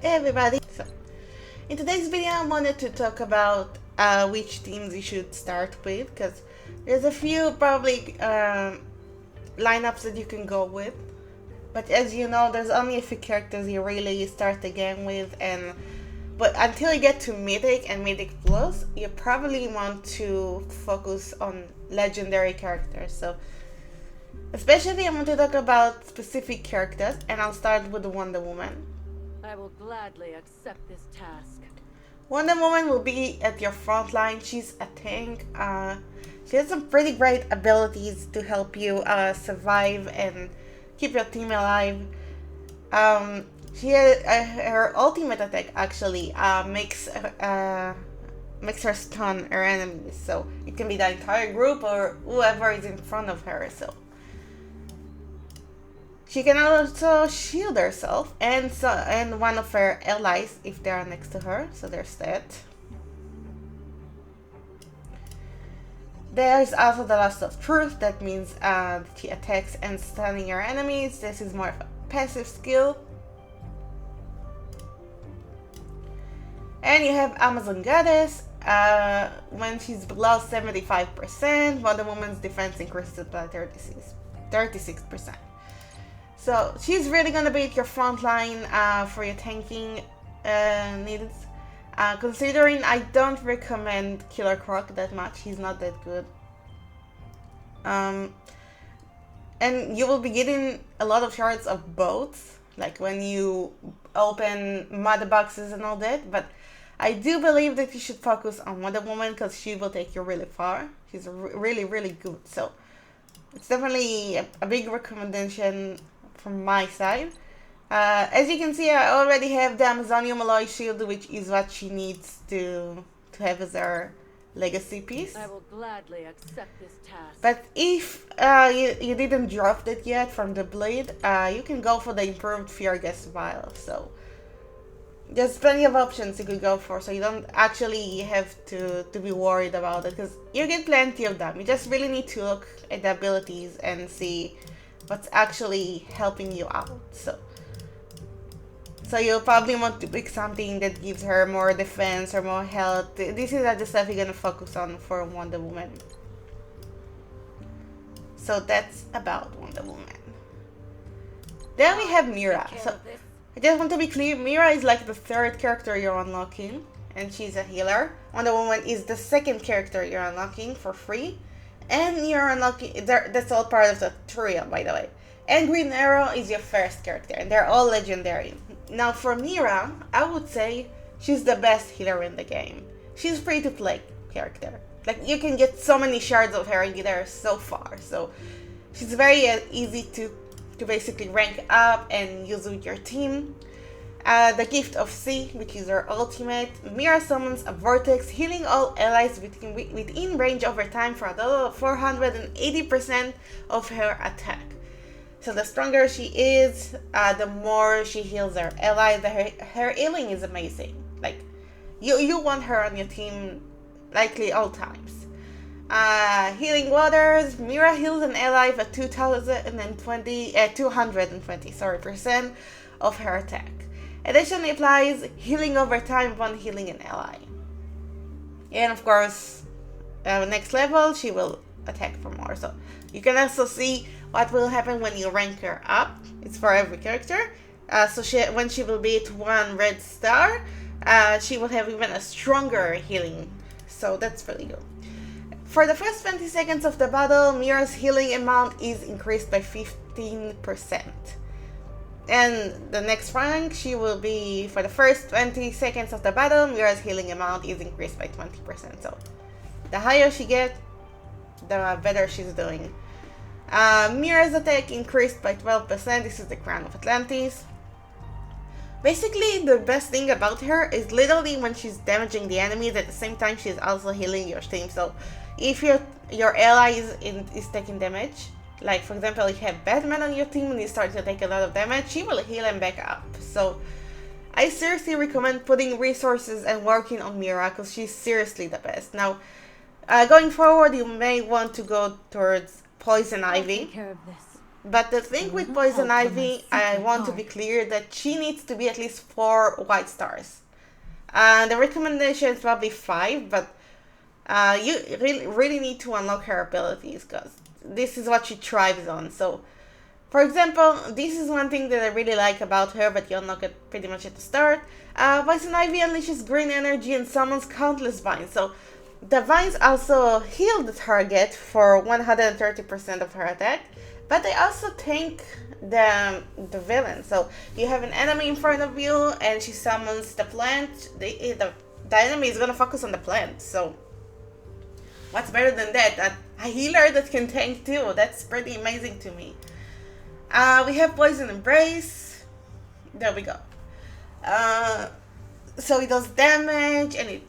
everybody! So, in today's video I wanted to talk about which teams you should start with, because there's a few probably lineups that you can go with, but as you know there's only a few characters you really start the game with, but until you get to Mythic and Mythic Plus you probably want to focus on legendary characters. So especially I want to talk about specific characters, and I'll start with Wonder Woman. I will gladly accept this task. Wonder Woman will be at your front line. She's a tank. She has some pretty great abilities to help you survive and keep your team alive. She had, her ultimate attack actually makes her stun her enemies. So it can be the entire group or whoever is in front of her. So she can also shield herself and one of her allies if they are next to her. So there's that. There's also the Lust of Truth. That means she attacks and stunning your enemies. This is more of a passive skill. And you have Amazon Goddess. When she's below 75%, Wonder Woman's defense increases by 36%. So she's really gonna be at your front line for your tanking needs. Considering I don't recommend Killer Croc that much, he's not that good. And you will be getting a lot of shards of boats, like when you open mother boxes and all that, but I do believe that you should focus on Wonder Woman because she will take you really far. She's really good, so it's definitely a big recommendation from my side. As you can see, I already have the Amazonium Alloy Shield, which is what she needs to have as her legacy piece. I will gladly accept this task. But if you didn't drop that yet from the blade, you can go for the improved Fear Gas Vial. So there's plenty of options you could go for, so you don't actually have to be worried about it, because you get plenty of them. You just really need to look at the abilities and see what's actually helping you out. So you'll probably want to pick something that gives her more defense or more health. This is the stuff you're gonna focus on for Wonder Woman. So that's about Wonder Woman. Then we have Mera. So I just want to be clear, Mera is like the third character you're unlocking, and she's a healer. Wonder Woman is the second character you're unlocking for free, and you're unlocking, that's all part of the tutorial, by the way. And Green Arrow is your first character, and they're all legendary. Now for Mera, I would say she's the best healer in the game. She's free to play character. Like, you can get so many shards of her and get her so far. So she's very easy to basically rank up and use with your team. The Gift of Sea, which is her ultimate. Mera summons a vortex, healing all allies within range over time for a total of 480% of her attack. So the stronger she is, the more she heals her allies. Her healing is amazing. Like, you want her on your team likely all times. Healing Waters. Mera heals an ally for 220% of her attack. Additionally applies healing over time upon healing an ally. And of course, next level she will attack for more. So you can also see what will happen when you rank her up. It's for every character. When she will be at 1 red star, she will have even a stronger healing. So that's really good. For the first 20 seconds of the battle, Mera's healing amount is increased by 15%. And the next rank, she will be, for the first 20 seconds of the battle, Mera's healing amount is increased by 20%. So the higher she gets, the better she's doing. Mera's attack increased by 12%. This is the Crown of Atlantis. Basically, the best thing about her is literally when she's damaging the enemies, at the same time she's also healing your team. So if your ally is taking damage, like for example you have Batman on your team and he starts to take a lot of damage, she will heal him back up. So I seriously recommend putting resources and working on Mera, because she's seriously the best. Now going forward, you may want to go towards Poison Ivy, But the thing with Poison Ivy, I want to be clear that she needs to be at least 4 white stars. The recommendation is probably 5, but you really need to unlock her abilities because this is what she thrives on. So, for example, this is one thing that I really like about her, but you unlock it pretty much at the start. Poison Ivy unleashes green energy and summons countless vines. So, the vines also heal the target for 130% of her attack, but they also tank the villain. So, you have an enemy in front of you, and she summons the plant. The enemy is gonna focus on the plant. So, what's better than that? A healer that can tank too. That's pretty amazing to me. We have Poison Embrace. There we go. So it does damage and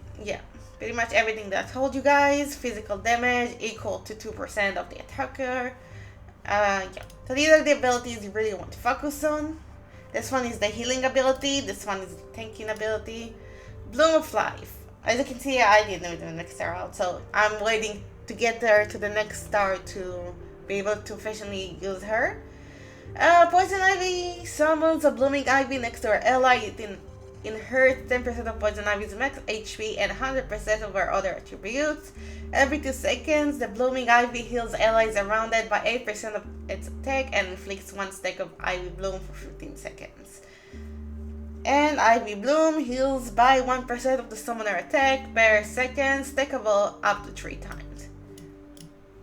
pretty much everything that I told you guys. Physical damage equal to 2% of the attacker. So these are the abilities you really want to focus on. This one is the healing ability. This one is the tanking ability. Bloom of Life. As you can see, I didn't even make star out, so I'm waiting to get there to the next star to be able to efficiently use her. Poison Ivy summons a Blooming Ivy next to her ally. It inherits 10% of Poison Ivy's max HP and 100% of her other attributes. Every 2 seconds, the Blooming Ivy heals allies around it by 8% of its attack and inflicts 1 stack of Ivy Bloom for 15 seconds. And Ivy Bloom heals by 1% of the summoner attack per second, stackable up to 3 times.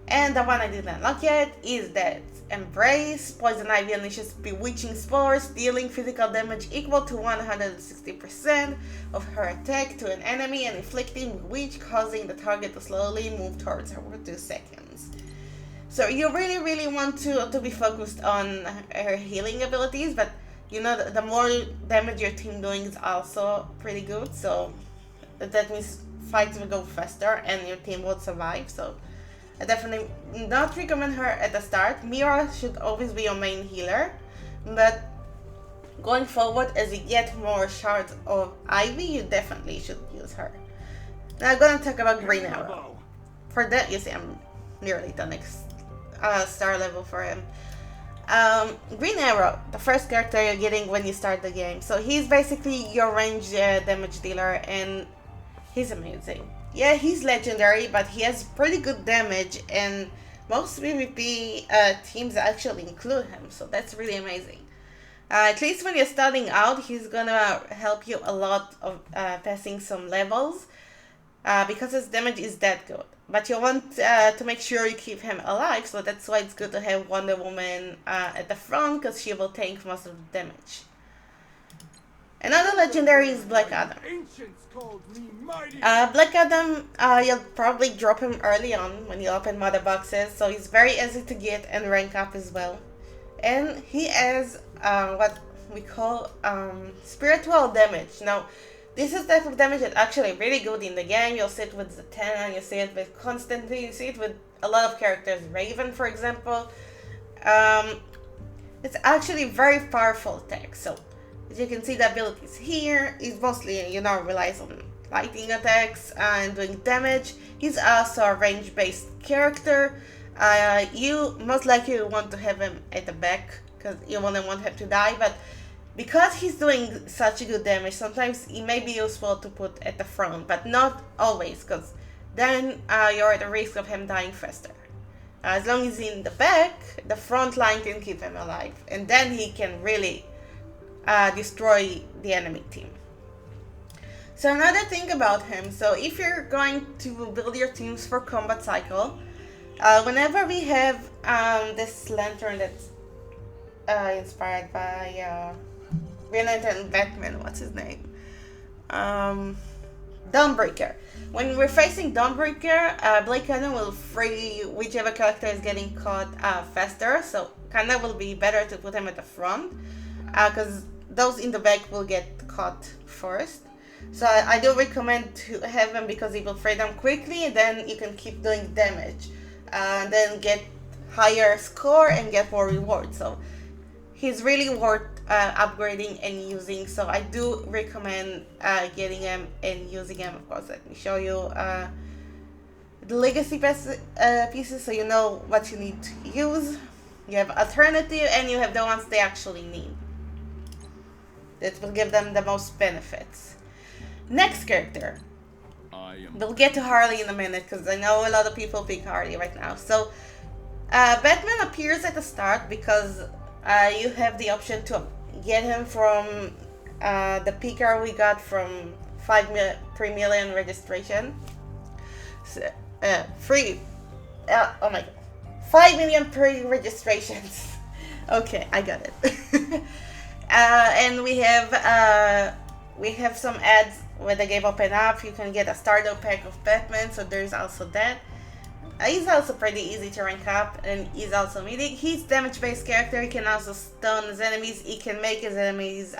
And the one I didn't unlock yet is that Embrace. Poison Ivy unleashes Bewitching Spores, dealing physical damage equal to 160% of her attack to an enemy and inflicting Bewitch, causing the target to slowly move towards her for 2 seconds. So you really want to be focused on her healing abilities, but you know, the more damage your team doing is also pretty good, so that means fights will go faster and your team will survive. So I definitely not recommend her at the start. Mera should always be your main healer, but going forward, as you get more shards of Ivy, you definitely should use her. Now I'm gonna talk about Green Arrow. For that, you see, I'm nearly the next star level for him. Green Arrow, the first character you're getting when you start the game. So he's basically your range damage dealer, and he's amazing. Yeah, he's legendary, but he has pretty good damage, and most PvP teams actually include him, so that's really amazing. At least when you're starting out, he's gonna help you a lot of passing some levels, because his damage is that good. But you want to make sure you keep him alive, so that's why it's good to have Wonder Woman at the front, because she will tank most of the damage. Another legendary is Black Adam. Black Adam, you'll probably drop him early on when you open mother boxes, so he's very easy to get and rank up as well. And he has what we call spiritual damage. Now, this is the type of damage that's actually really good in the game. You'll see it with Zatanna, you see it with Constantine, you see it with a lot of characters. Raven, for example. It's actually very powerful attack. So, as you can see, the abilities here is mostly, relies on lighting attacks and doing damage. He's also a range-based character. You most likely want to have him at the back because you wouldn't want him to die, but because he's doing such good damage, sometimes it may be useful to put at the front, but not always, because then you're at the risk of him dying faster. As long as he's in the back, the front line can keep him alive, and then he can really destroy the enemy team. So another thing about him, so if you're going to build your teams for combat cycle, whenever we have this lantern that's inspired by Green Lantern Batman, what's his name? Dawnbreaker. When we're facing Dawnbreaker, Blake Cannon will free whichever character is getting caught faster, so kinda will be better to put him at the front, because those in the back will get caught first. So I do recommend to have him because he will free them quickly, and then you can keep doing damage, and then get higher score and get more rewards. So he's really worth upgrading and using, so I do recommend getting him and using him. Of course, let me show you the legacy pieces so you know what you need to use. You have alternative, and you have the ones they actually need. That will give them the most benefits. Next character. We'll get to Harley in a minute, because I know a lot of people pick Harley right now. So, Batman appears at the start because you have the option to get him from the picker we got from 3 million registration. So, free. Oh my god. 5 million pre-registrations. Okay, I got it. And we have some ads when the game open up. You can get a starter pack of Batman, so there's also that. He's also pretty easy to rank up, and he's also mythic. He's damage-based character. He can also stun his enemies. He can make his enemies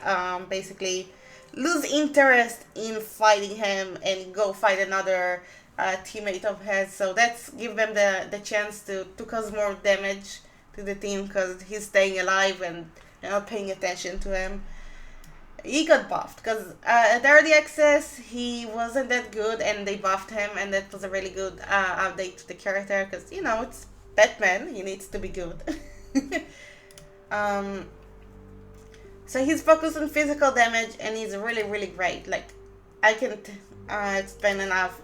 basically lose interest in fighting him and go fight another teammate of his. So that's give them the chance to cause more damage to the team because he's staying alive and not paying attention to him. He got buffed because at early access he wasn't that good, and they buffed him, and that was a really good update to the character because it's Batman. He needs to be good. So he's focused on physical damage, and he's really, really great. Like, I can't explain enough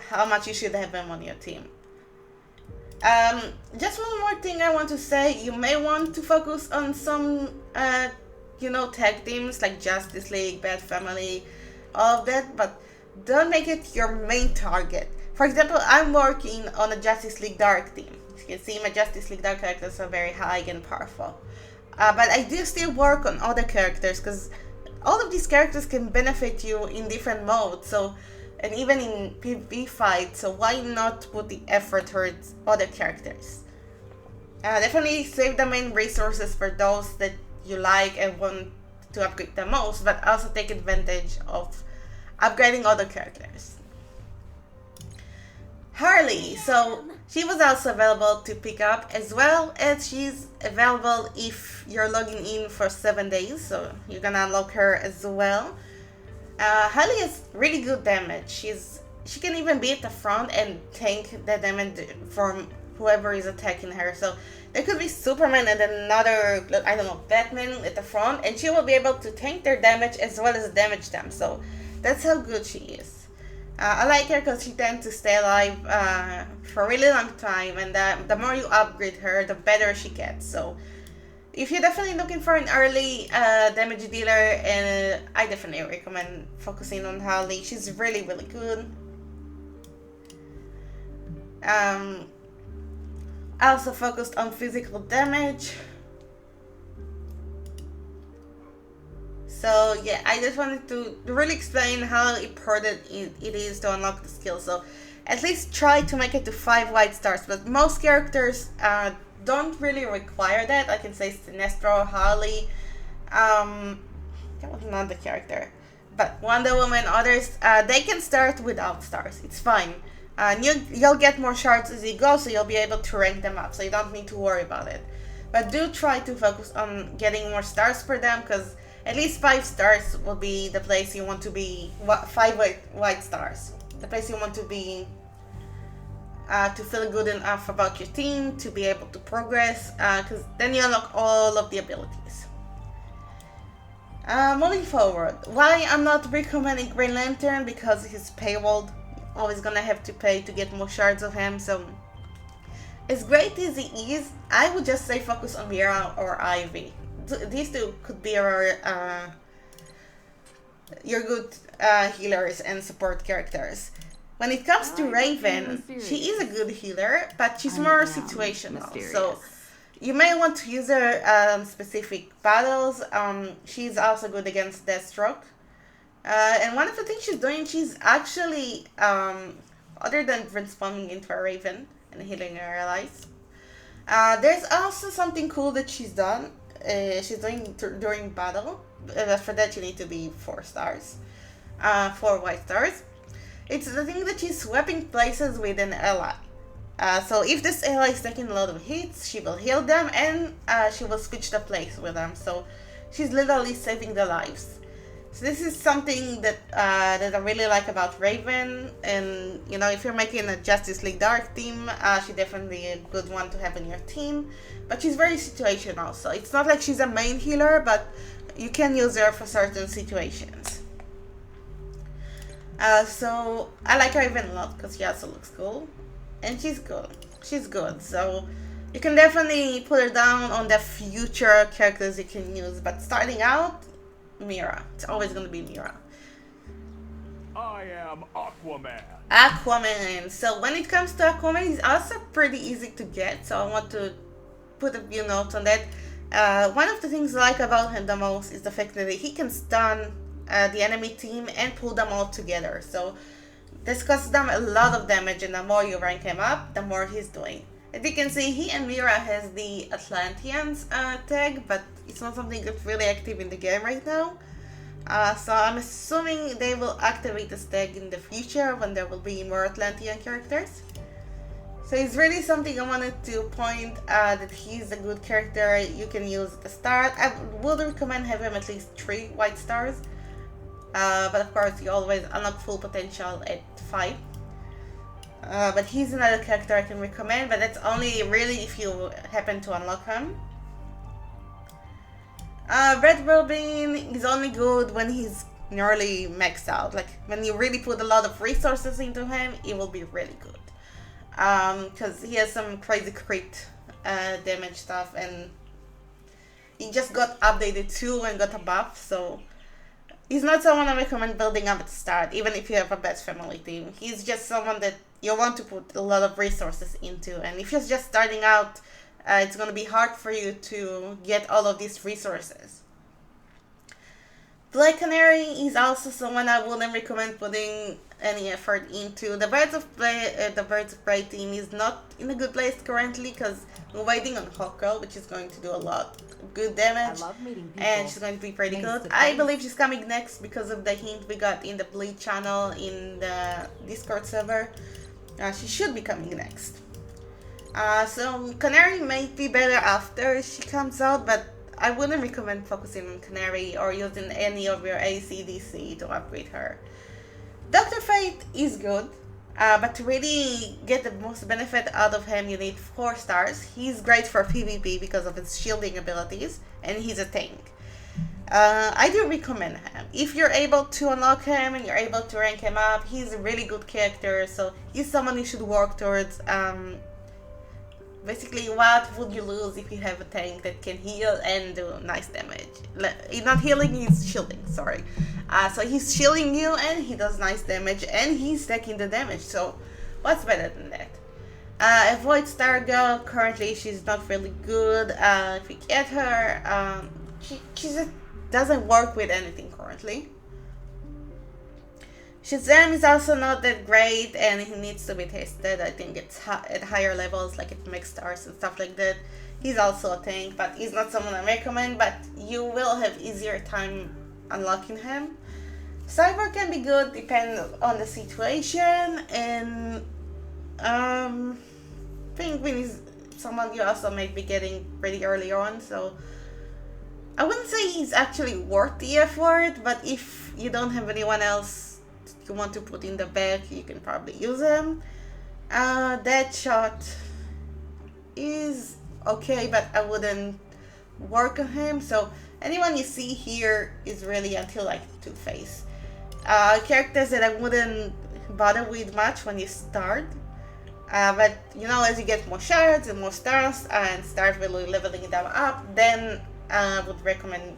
how much you should have him on your team. Just one more thing I want to say. You may want to focus on some tag teams like Justice League, Bat Family, all of that, but don't make it your main target. For example, I'm working on a Justice League Dark team. As you can see, my Justice League Dark characters are very high and powerful. But I do still work on other characters because all of these characters can benefit you in different modes, and even in PvP fights, so why not put the effort towards other characters? Definitely save the main resources for those that you like and want to upgrade the most, but also take advantage of upgrading other characters. Harley, so she was also available to pick up, as well as she's available if you're logging in for 7 days, so you're gonna unlock her as well. Harley has really good damage. She can even be at the front and tank the damage from whoever is attacking her. So there could be Superman and another, I don't know, Batman at the front, and she will be able to tank their damage as well as damage them. So that's how good she is. I like her because she tends to stay alive for a really long time, and the more you upgrade her, the better she gets. So if you're definitely looking for an early damage dealer, and I definitely recommend focusing on Harley. She's really, really good. I also focused on physical damage. So yeah, I just wanted to really explain how important it is to unlock the skill. So at least try to make it to 5 white stars, but most characters don't really require that. I can say Sinestro, Harley, that was not the character, but Wonder Woman, others, they can start without stars. It's fine. You'll get more shards as you go, so you'll be able to rank them up, so you don't need to worry about it. But do try to focus on getting more stars for them, because at least 5 stars will be the place you want to be. 5 white stars, the place you want to be, to feel good enough about your team, to be able to progress, because then you unlock all of the abilities. Moving forward, why I'm not recommending Green Lantern, because he's paywalled. Always gonna have to pay to get more shards of him, so as great as he is, I would just say focus on Mera or Ivy. These two could be your good healers and support characters. When it comes to Raven, she is a good healer, but she's more situational. So you may want to use her on specific battles. She's also good against Deathstroke. And one of the things she's doing, she's actually, other than transforming into a Raven and healing her allies, there's also something cool that she's done. She's doing during battle. For that, you need to be 4 stars, 4 white stars. It's the thing that she's swapping places with an ally. So if this ally is taking a lot of hits, she will heal them, and she will switch the place with them. So she's literally saving their lives. So this is something that that I really like about Raven, and you know, if you're making a Justice League Dark team, she's definitely a good one to have in your team. But she's very situational, so it's not like she's a main healer, but you can use her for certain situations. So I like Raven a lot because she also looks cool, and she's good. She's good, so you can definitely put her down on the future characters you can use. But starting out, Mera. It's always going to be Mera. I am Aquaman. Aquaman. So when it comes to Aquaman, he's also pretty easy to get. So I want to put a few notes on that. One of the things I like about him the most is the fact that he can stun the enemy team and pull them all together. So this costs them a lot of damage, and the more you rank him up, the more he's doing. As you can see, he and Mera has the Atlanteans tag, but it's not something that's really active in the game right now. So I'm assuming they will activate this tag in the future when there will be more Atlantean characters. So it's really something I wanted to point that he's a good character you can use at the start. I would recommend having him at least 3 white stars. But of course you always unlock full potential at 5. But he's another character I can recommend, but that's only really if you happen to unlock him. Red Robin is only good when he's nearly maxed out. Like when you really put a lot of resources into him, it will be really good. Because he has some crazy crit damage stuff, and he just got updated too and got a buff, so he's not someone I recommend building up at the start, even if you have a bad family team. He's just someone that you want to put a lot of resources into, and if you're just starting out, it's going to be hard for you to get all of these resources. Black Canary is also someone I wouldn't recommend putting any effort into. The Birds of Prey team is not in a good place currently because we're waiting on Hawkgirl, which is going to do a lot of good damage. I love meeting people. And she's going to be pretty good. Surprise. I believe she's coming next because of the hint we got in the Bleed channel in the Discord server. She should be coming next. So Canary may be better after she comes out, but I wouldn't recommend focusing on Canary or using any of your AC/DC to upgrade her. Dr. Fate is good, but to really get the most benefit out of him, you need 4 stars. He's great for PvP because of his shielding abilities, and he's a tank. I do recommend him. If you're able to unlock him and you're able to rank him up, he's a really good character, so he's someone you should work towards. Basically, what would you lose if you have a tank that can heal and do nice damage? He's not healing, he's shielding, sorry. So he's shielding you and he does nice damage and he's taking the damage, so what's better than that? Avoid Stargirl. Currently she's not really good. If you get her, she just doesn't work with anything currently. Shazam is also not that great and he needs to be tested. I think it's at higher levels, like at max stars and stuff like that. He's also a tank, but he's not someone I recommend, but you will have easier time unlocking him. Cyber can be good, depending on the situation, and Penguin is someone you also may be getting pretty early on, so I wouldn't say he's actually worth the effort, but if you don't have anyone else you want to put in the back, you can probably use him. Deadshot is okay, but I wouldn't work on him. So anyone you see here is really until like Two-Face. Characters that I wouldn't bother with much when you start. But you know, as you get more shards and more stars and start really leveling them up, then I would recommend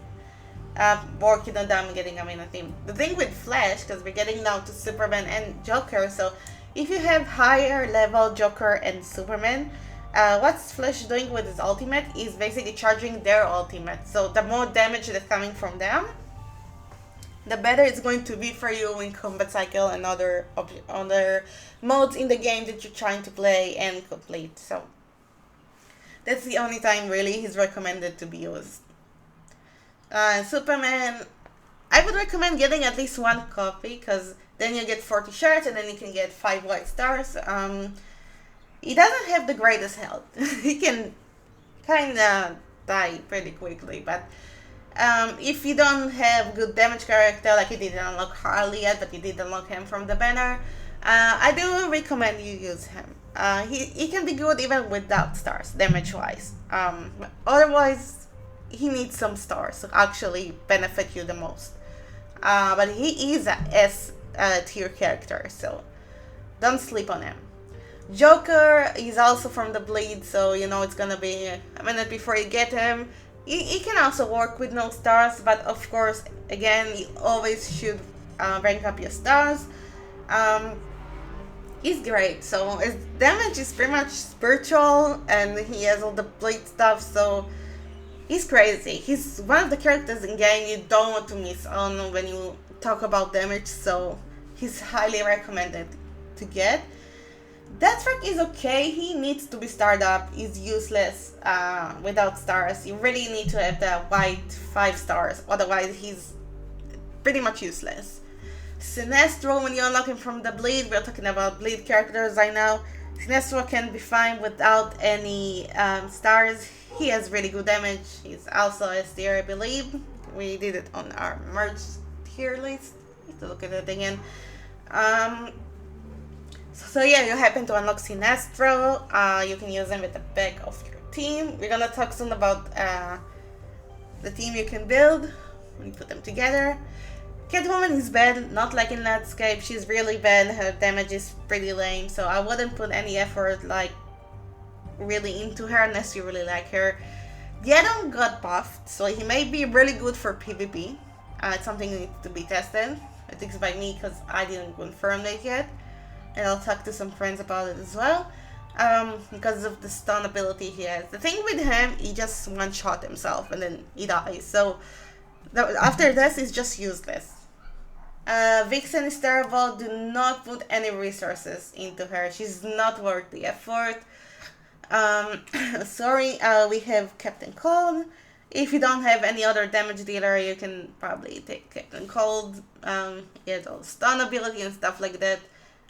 working on them and getting them in a team. The thing with Flash, because we're getting now to Superman and Joker, so if you have higher level Joker and Superman, what's Flash doing with his ultimate is basically charging their ultimate. So the more damage that's coming from them, the better it's going to be for you in combat cycle and other modes in the game that you're trying to play and complete. So that's the only time really he's recommended to be used. Superman, I would recommend getting at least 1 copy, because then you get 40 shards and then you can get 5 white stars. He doesn't have the greatest health. He can kind of die pretty quickly, but If you don't have good damage character, like you didn't unlock Harley yet, but you did unlock him from the banner, I do recommend you use him. He can be good even without stars, damage-wise. Otherwise, he needs some stars to actually benefit you the most. But he is a S tier character, so don't sleep on him. Joker is also from the Bleed, so you know it's gonna be a minute before you get him. He can also work with no stars, but of course, again, you always should rank up your stars. He's great, so his damage is pretty much spiritual, and he has all the Blade stuff, so he's crazy. He's one of the characters in game you don't want to miss on when you talk about damage, so he's highly recommended to get. Deathstroke is okay, he needs to be starred up, he's useless without stars. You really need to have the white 5 stars, otherwise he's pretty much useless. Sinestro, when you unlock him from the Bleed, we're talking about Bleed characters right now. Sinestro can be fine without any stars. He has really good damage. He's also S tier, I believe. We did it on our merge tier list. Need to look at it again. So yeah, you happen to unlock Sinestro. You can use him with the back of your team. We're gonna talk soon about the team you can build when you put them together. Catwoman is bad, not like in Landscape. She's really bad. Her damage is pretty lame, so I wouldn't put any effort like really into her unless you really like her. The add-on got buffed, so he may be really good for PvP. It's something that needs to be tested. I think it's by me because I didn't confirm it yet. And I'll talk to some friends about it as well. Because of the stun ability he has. The thing with him, he just one-shot himself and then he dies. So after this, he's just useless. Vixen is terrible. Do not put any resources into her. She's not worth the effort. Sorry, we have Captain Cold. If you don't have any other damage dealer, you can probably take Captain Cold. He has all stun ability and stuff like that.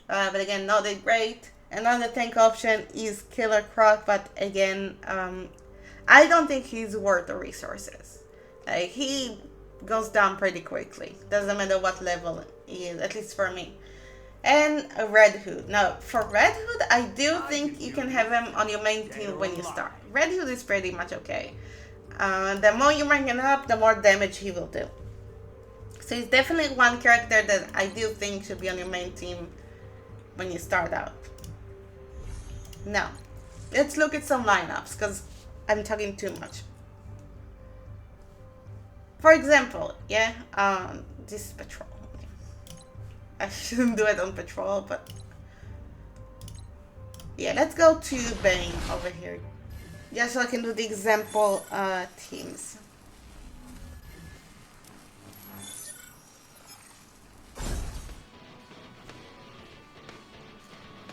But again, not that great. Another tank option is Killer Croc, but again, I don't think he's worth the resources. Like, he goes down pretty quickly. Doesn't matter what level he is, at least for me. And a Red Hood. Now, for Red Hood, I do think you can have him on your main team when you start. Red Hood is pretty much okay. The more you rank him up, the more damage he will do. So he's definitely one character that I do think should be on your main team when you start out. Now, let's look at some lineups, because I'm talking too much. For example, yeah, this is Patrol. I shouldn't do it on Patrol, but yeah, let's go to Bane over here. Just so I can do the example teams.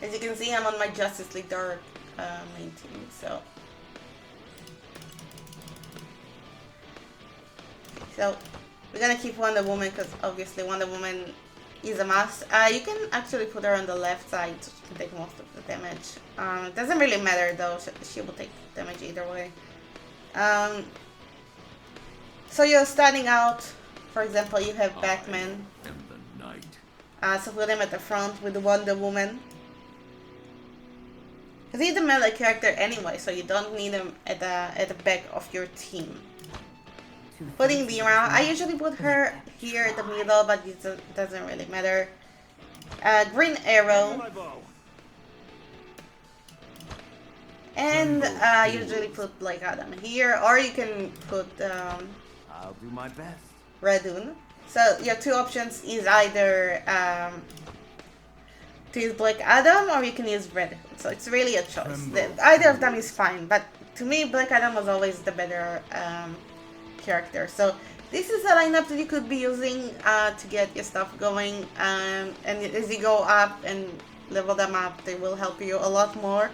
As you can see, I'm on my Justice League Dark main team, so. So, we're gonna keep Wonder Woman because obviously Wonder Woman is a must. You can actually put her on the left side so she can take most of the damage. It doesn't really matter though, she will take damage either way. So you're starting out, for example, you have Batman. So put him at the front with Wonder Woman. Because he's a melee character anyway, so you don't need him at the back of your team. Putting Mera, I usually put her here at the middle, but it doesn't really matter. Green Arrow. And I usually put Black Adam here, or you can put I'll do my best. Red Hood. So your two options is either to use Black Adam or you can use Red Hood. So it's really a choice. Either of them is fine, but to me Black Adam was always the better character. So this is a lineup that you could be using to get your stuff going, and as you go up and level them up, they will help you a lot more.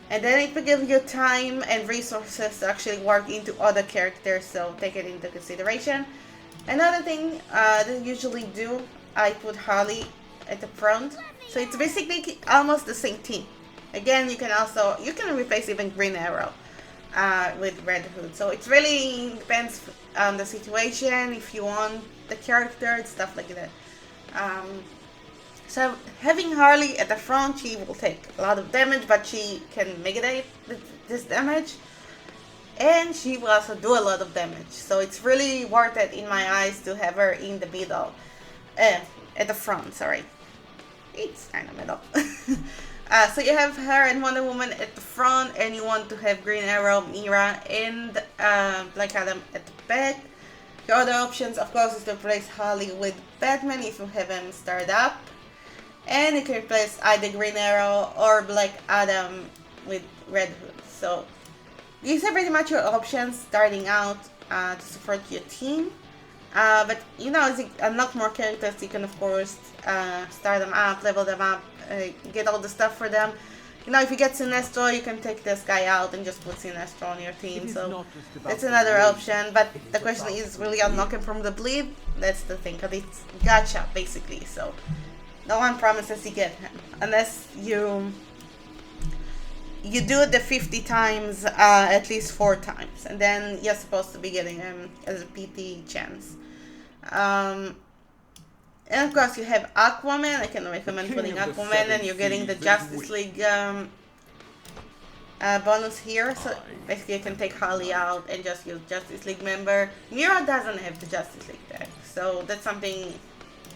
And then it will give you time and resources to actually work into other characters, so take it into consideration. Another thing that I usually do, I put Harley at the front, so it's basically almost the same team. Again, you can replace even Green Arrow with Red Hood, so it really depends the situation, if you want the character, and stuff like that. So having Harley at the front, she will take a lot of damage, but she can mitigate this damage. And she will also do a lot of damage. So it's really worth it in my eyes to have her in the middle. At the front, sorry. It's kind of middle. So you have her and Wonder Woman at the front, and you want to have Green Arrow, Mera, and Black Adam at the back. Your other options, of course, is to replace Harley with Batman if you have him start up. And you can replace either Green Arrow or Black Adam with Red Hood. So these are pretty much your options starting out to support your team. But you know, as you unlock more characters, you can of course start them up, level them up, get all the stuff for them. You know, if you get Sinestro, you can take this guy out and just put Sinestro on your team. So that's another option. But the question is really unlocking from the bleed. That's the thing, because it's gacha basically. So no one promises you get him unless you do it the 50 times, at least 4 times, and then you're supposed to be getting him as a PT chance. And of course you have Aquaman. I can recommend putting Aquaman, and you're getting the Justice League bonus here. So basically you can take Harley out and just use Justice League member. Mera doesn't have the Justice League tag, so that's something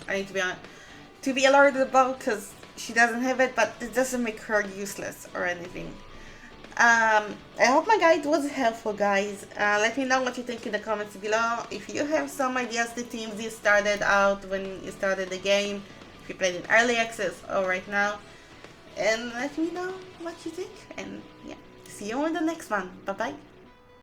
I need to be alerted about, because she doesn't have it, but it doesn't make her useless or anything. I hope my guide was helpful, guys. Let me know what you think in the comments below. If you have some ideas, the teams you started out when you started the game, if you played in early access or right now, and let me know what you think. And yeah, see you in the next one. Bye bye.